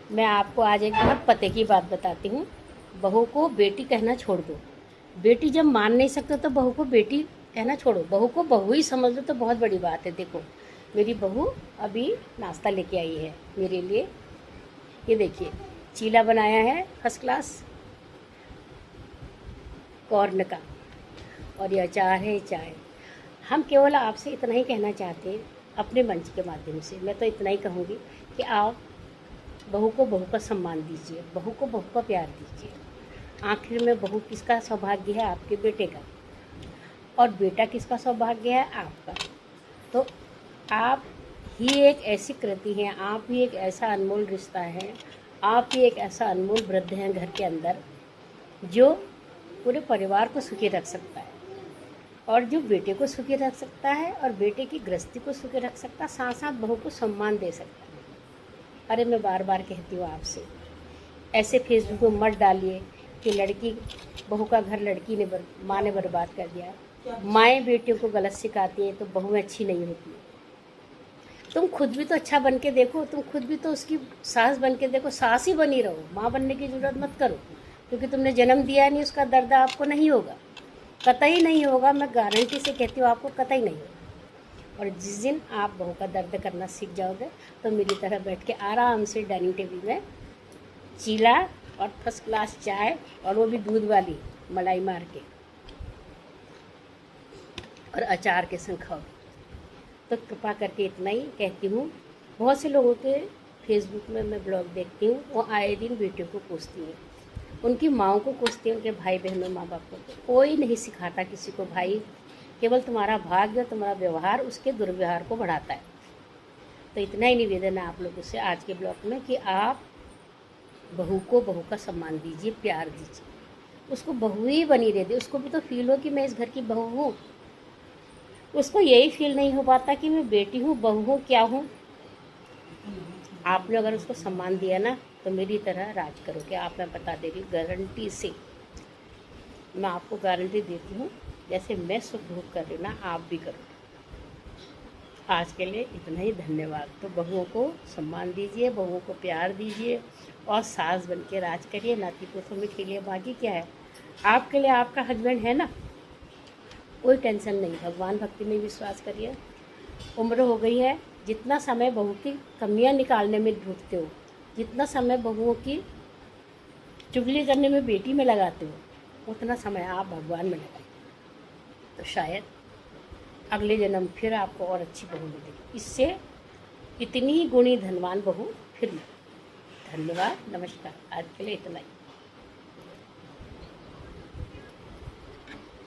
मैं आपको आज एक बहुत पते की बात बताती हूँ। बहू को बेटी कहना छोड़ दो। बेटी जब मान नहीं सकते तो बहू को बेटी कहना छोड़ो। बहू को बहू ही समझ लो तो बहुत बड़ी बात है। देखो, मेरी बहू अभी नाश्ता लेके आई है मेरे लिए। ये देखिए, चीला बनाया है फर्स्ट क्लास कॉर्न का, और ये अचार है, चाय। हम केवल आपसे इतना ही कहना चाहते हैं अपने मंच के माध्यम से। मैं तो इतना ही कहूँगी कि आप बहू को बहू का सम्मान दीजिए, बहू को बहू का प्यार दीजिए। आखिर में बहू किसका सौभाग्य है? आपके बेटे का। और बेटा किसका सौभाग्य है? आपका। तो आप ही एक ऐसी कृति हैं, आप ही एक ऐसा अनमोल रिश्ता है, आप ही एक ऐसा अनमोल वृद्ध हैं घर के अंदर, जो पूरे परिवार को सुखी रख सकता है, और जो बेटे को सुखी रख सकता है और बेटे की गृहस्थी को सुखी रख सकता है, साथ साथ बहू को सम्मान दे सकता है। अरे मैं बार बार कहती हूँ आपसे, ऐसे फेसबुक में मत डालिए कि लड़की बहू का घर लड़की ने माँ ने बर्बाद कर दिया। माएँ बेटियों को गलत सिखाती हैं तो बहुएं अच्छी नहीं होती। तुम खुद भी तो अच्छा बन के देखो, तुम खुद भी तो उसकी सास बन के देखो। सास ही बनी रहो, माँ बनने की जरूरत मत करो, क्योंकि तुमने जन्म दिया नहीं। उसका दर्द आपको नहीं होगा, कतई नहीं होगा। मैं गारंटी से कहती हूँ, आपको कतई नहीं होगा। और जिस दिन आप बहू का दर्द करना सीख जाओगे तो मेरी तरह बैठ के आराम से डाइनिंग टेबल में चीला और फर्स्ट क्लास चाय, और वो भी दूध वाली मलाई मार के, और अचार के संग खाओगे। तो कृपा करके इतना ही कहती हूँ। बहुत से लोगों के फेसबुक में मैं ब्लॉग देखती हूँ, वो आए दिन बेटियों को कोसती हैं, उनकी माँओं को कोसती हैं, उनके भाई बहनों माँ बाप को। कोई नहीं सिखाता किसी को भाई, केवल तुम्हारा भाग्य, तुम्हारा व्यवहार उसके दुर्व्यवहार को बढ़ाता है। तो इतना ही निवेदन है आप लोगों से आज के ब्लॉग में कि आप बहू को बहू का सम्मान दीजिए, प्यार दीजिए। उसको बहू ही बनी रह दे, उसको भी तो फील हो कि मैं इस घर की बहू हूँ। उसको यही फील नहीं हो पाता कि मैं बेटी हूँ, बहू हूँ, क्या हूँ। आपने अगर उसको सम्मान दिया ना, तो मेरी तरह राज करोगे आप। मैं बता दे रही हूँ गारंटी से, मैं आपको गारंटी देती हूँ। जैसे मैं सुख भोग कर रही हूँ ना, आप भी करो। आज के लिए इतना ही, धन्यवाद। तो बहुओं को सम्मान दीजिए, बहुओं को प्यार दीजिए, और सास बन के राज करिए। नाती पोतों में खेलिए, बाकी क्या है। आपके लिए आपका हस्बैंड है ना, कोई टेंशन नहीं। भगवान भक्ति में विश्वास करिए। उम्र हो गई है, जितना समय बहू की कमियां निकालने में ढूंढते हो, जितना समय बहुओं की चुगली करने में बेटी में लगाते हो, उतना समय आप भगवान में लगाइए। तो शायद अगले जन्म फिर आपको और अच्छी बहू मिलेगी, इससे इतनी गुणी धनवान बहू फिर मिले। धन्यवाद, नमस्कार। आज के लिए इतना ही।